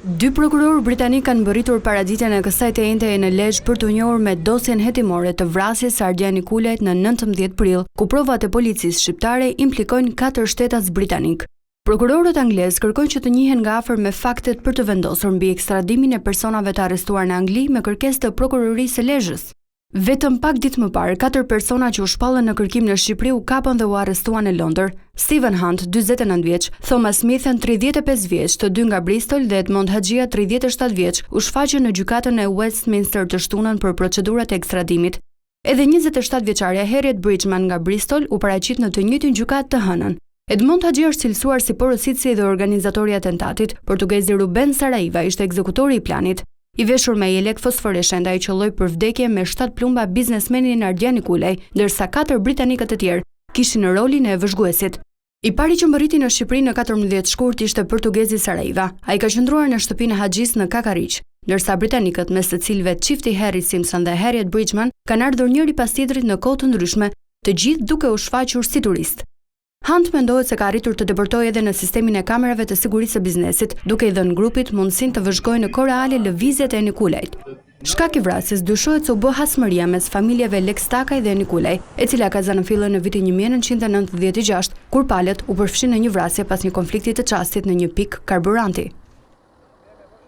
Dy prokurorë britanik kanë mbërritur paraditjen e kësaj të enteje në Lezhë për të njohur me dosjen hetimore të vrasjes së Ardiani Kulajt në 19 prill, ku provat e policisë shqiptare implikojnë 4 shtetas britanik. Prokurorët anglezë kërkojnë që të njihen nga afër me faktet për të vendosur mbi ekstradimin e personave të arrestuar në Angli me kërkesë të prokurorisë së Lezhës. Vetëm pak ditë më parë, 4 persona që u shpallën në kërkim në Shqipëri u kapën dhe u arrestuan në Londër. Stephen Hunt, 49 vjeç, Thomas Mithen, 35 vjeç, të dy nga Bristol dhe Edmond Haxhia, 37 vjeç, u shfaqën në gjykatën e Westminster të shtunën për procedurat e ekstradimit. Edhe 27 vjeçaria Harriet Bridgman nga Bristol u paraqit në të njëjtin gjykatë të hënën. Edmond Haxhia është cilësuar si porositësi dhe organizatori i atentatit. Portugezi Ruben Saraiva ishte ekzekutori i planit. I veshur me jelek fosforeshent, ai qelloi për vdekje me 7 plumba biznesmenin Ardiani Kulaj, ndërsa 4 britanikët e tjerë kishin në rolin e vëzhguesit. I pari që mbërriti në Shqipëri në 14 shkurt ishte portugezi Saraiva. Ai ka qëndruar në shtëpinë e Haxhis në Kakariq, ndërsa britanikët, mes të cilëve çifti Harry Simpson dhe Harriet Bridgman, kanë ardhur njëri pas tjetrit në kohë të ndryshme, të gjithë duke u shfaqur si turist. Hunt mendohet se ka arritur të depërtojë edhe në sistemin e kamerave të sigurisë së biznesit, duke i dhënë grupit mundësinë të vëzhgojë në kohë reale lëvizjet e Nikulajt. Shkak i vrasjes dyshohet se u bë hasmëria mes familjeve Lex Takaj dhe Nikulaj, e cila ka zënë fillën në vitin 1996, kur palët u përfshin në një vrasje pas një konflikti të çastit në një pikë karburanti.